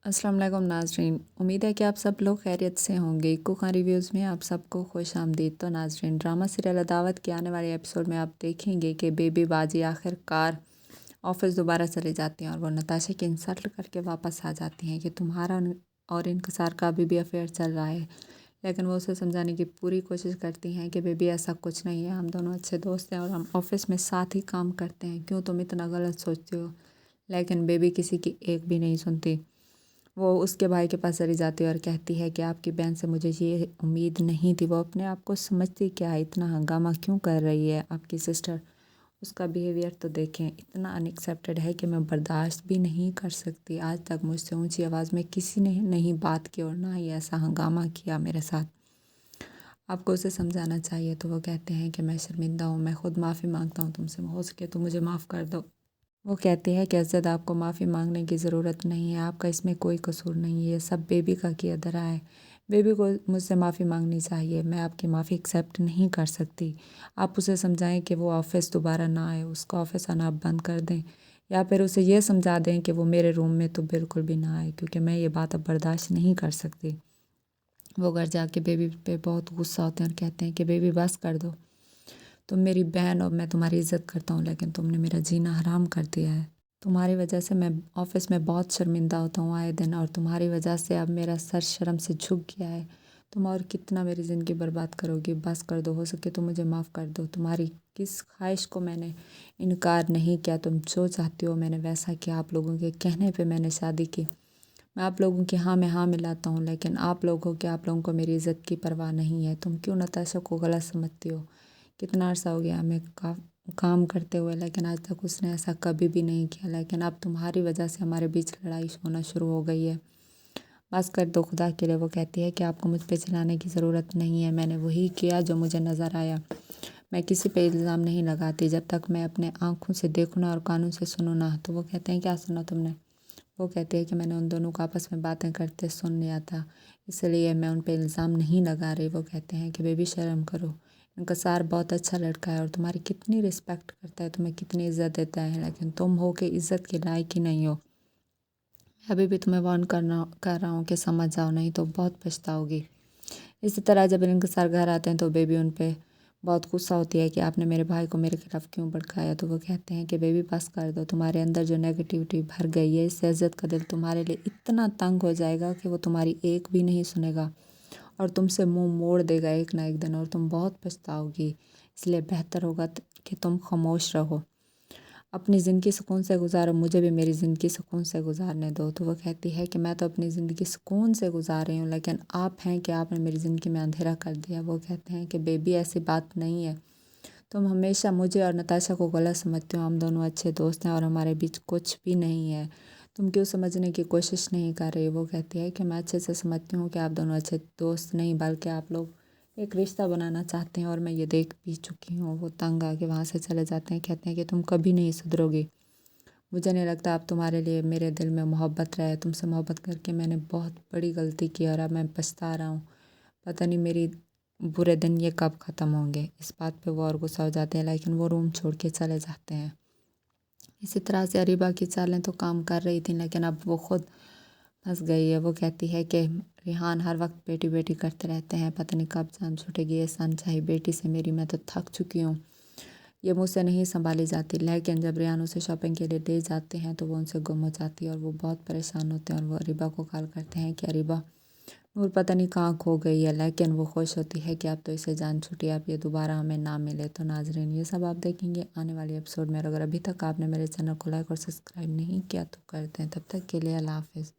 अस्सलाम वालेकुम नाज़रीन, उम्मीद है कि आप सब लोग खैरियत से होंगे। इक्को खान रिव्यूज़ में आप सबको खुश आमदीद। तो नाज़रीन, ड्रामा सीरियल अदावत के आने वाले एपिसोड में आप देखेंगे कि बेबी बाजी आखिरकार ऑफिस दोबारा चले जाती हैं और वो नताशा की इंसल्ट करके वापस आ जाती हैं कि तुम्हारा और इनकसार का अभी भी अफेयर चल रहा है। लेकिन वो उसे समझाने की पूरी कोशिश करती हैं कि बेबी ऐसा कुछ नहीं है, हम दोनों अच्छे दोस्त हैं और हम ऑफिस में साथ ही काम करते हैं, क्यों तुम इतना गलत सोचते हो। लेकिन बेबी किसी की एक भी नहीं सुनती। वो उसके भाई के पास चली जाती है और कहती है कि आपकी बहन से मुझे ये उम्मीद नहीं थी। वो अपने आप को समझती क्या है, इतना हंगामा क्यों कर रही है आपकी सिस्टर। उसका बिहेवियर तो देखें, इतना अनएक्सेप्टेड है कि मैं बर्दाश्त भी नहीं कर सकती। आज तक मुझसे ऊंची आवाज़ में किसी ने नहीं बात की और ना ही ऐसा हंगामा किया मेरे साथ। आपको उसे समझाना चाहिए। तो वो कहते हैं कि मैं शर्मिंदा हूँ, मैं खुद माफ़ी मांगता हूँ तुमसे, हो सके तो मुझे माफ़ कर दो। वो कहती है कि अज़द, आपको माफ़ी मांगने की ज़रूरत नहीं है, आपका इसमें कोई कसूर नहीं है, ये सब बेबी का किया धरा है। बेबी को मुझसे माफ़ी मांगनी चाहिए, मैं आपकी माफ़ी एक्सेप्ट नहीं कर सकती। आप उसे समझाएं कि वो ऑफ़िस दोबारा ना आए, उसका ऑफ़िस आना आप बंद कर दें, या फिर उसे ये समझा दें कि वो मेरे रूम में तो बिल्कुल भी ना आए, क्योंकि मैं ये बात अब बर्दाश्त नहीं कर सकती। वो घर जाके बेबी पे बहुत गुस्सा होते हैं और कहते हैं कि बेबी बस कर दो, तुम मेरी बहन और मैं तुम्हारी इज़्ज़त करता हूँ, लेकिन तुमने मेरा जीना हराम कर दिया है। तुम्हारी वजह से मैं ऑफ़िस में बहुत शर्मिंदा होता हूँ आए दिन, और तुम्हारी वजह से अब मेरा सर शर्म से झुक गया है। तुम और कितना मेरी ज़िंदगी बर्बाद करोगी, बस कर दो, हो सके तो मुझे माफ़ कर दो। तुम्हारी किस ख्वाहिश को मैंने इनकार नहीं किया, तुम जो चाहती हो मैंने वैसा किया। आप लोगों के कहने पे मैंने शादी की। मैं आप लोगों की हाँ में हाँ मिलाता हूँ, लेकिन आप लोगों को मेरी इज़्ज़त की परवाह नहीं है। तुम क्यों नताशा को गलत समझती हो। कितना अर्सा हो गया हमें काम करते हुए, लेकिन आज तक उसने ऐसा कभी भी नहीं किया, लेकिन अब तुम्हारी वजह से हमारे बीच लड़ाई होना शुरू हो गई है। बस कर दो खुदा के लिए। वो कहती है कि आपको मुझ पे चिल्लाने की ज़रूरत नहीं है, मैंने वही किया जो मुझे नज़र आया। मैं किसी पे इल्ज़ाम नहीं लगाती जब तक मैं अपने आँखों से देखूँ ना और कानों से सुनूँ ना। तो वो कहते हैं क्या सुना तुमने। वो कहती है कि मैंने उन दोनों को आपस में बातें करते सुन लिया था, इसलिए मैं उन पे इल्ज़ाम नहीं लगा रही। वो कहते हैं कि बेबी शर्म करो, इनकसार बहुत अच्छा लड़का है और तुम्हारी कितनी रिस्पेक्ट करता है, तुम्हें कितनी इज़्ज़त देता है, लेकिन तुम हो के इज़्ज़त के लायक ही नहीं हो। अभी भी तुम्हें वार्न कर रहा हूँ कि समझ जाओ, नहीं तो बहुत पछताओगी। इसी तरह जब इनकसार घर आते हैं तो बेबी उन पे बहुत गुस्सा होती है कि आपने मेरे भाई को मेरे खिलाफ़ क्यों भड़काया। तो वो कहते हैं कि बेबी बस कर दो, तुम्हारे अंदर जो नेगेटिविटी भर गई है, इससे इज़्ज़त का दिल तुम्हारे लिए इतना तंग हो जाएगा कि वो तुम्हारी एक भी नहीं सुनेगा और तुमसे मुंह मोड़ देगा एक ना एक दिन, और तुम बहुत पछताओगी। इसलिए बेहतर होगा कि तुम खामोश रहो, अपनी ज़िंदगी सुकून से गुजारो, मुझे भी मेरी ज़िंदगी सुकून से गुजारने दो। तो वो कहती है कि मैं तो अपनी ज़िंदगी सुकून से गुजार रही हूँ, लेकिन आप हैं कि आपने मेरी ज़िंदगी में अंधेरा कर दिया। वो कहते हैं कि बेबी ऐसी बात नहीं है, तुम हमेशा मुझे और नताशा को गलत समझते हो, हम दोनों अच्छे दोस्त हैं और हमारे बीच कुछ भी नहीं है, तुम क्यों समझने की कोशिश नहीं कर रही। वो कहती है कि मैं अच्छे से समझती हूँ कि आप दोनों अच्छे दोस्त नहीं बल्कि आप लोग एक रिश्ता बनाना चाहते हैं, और मैं ये देख भी चुकी हूँ। वो तंग आके वहाँ से चले जाते हैं, कहते हैं कि तुम कभी नहीं सुधरोगी। मुझे नहीं लगता अब तुम्हारे लिए मेरे दिल में मोहब्बत रहे, तुमसे मोहब्बत करके मैंने बहुत बड़ी गलती की और अब मैं पछता रहा हूँ। पता नहीं मेरी बुरे दिन ये कब ख़त्म होंगे। इस बात पे वो और गुस्सा हो जाते हैं, लेकिन वो रूम छोड़ के चले जाते हैं। इसी तरह से अरीबा की चालें तो काम कर रही थी, लेकिन अब वो खुद फंस गई है। वो कहती है कि रिहान हर वक्त बेटी बेटी करते रहते हैं, पता नहीं कब जान छूटेगी ये सनचाही बेटी से मेरी, मैं तो थक चुकी हूँ, ये मुझसे नहीं संभाली जाती। लेकिन जब रियान उसे शॉपिंग के लिए ले जाते हैं तो वो उनसे गुम हो जाती है और वो बहुत परेशान होते हैं और वो अरीबा को कॉल करते हैं कि अरीबा, नूर पता नहीं कहाँ खो गई है। लेकिन वो खुश होती है कि अब तो इसे जान छूटी, अब ये दोबारा हमें ना मिले। तो नाजरीन, ये सब आप देखेंगे आने वाली एपिसोड में, और अगर अभी तक आपने मेरे चैनल को लाइक और सब्सक्राइब नहीं किया तो कर दें। तब तक के लिए अल्लाह हाफिज़।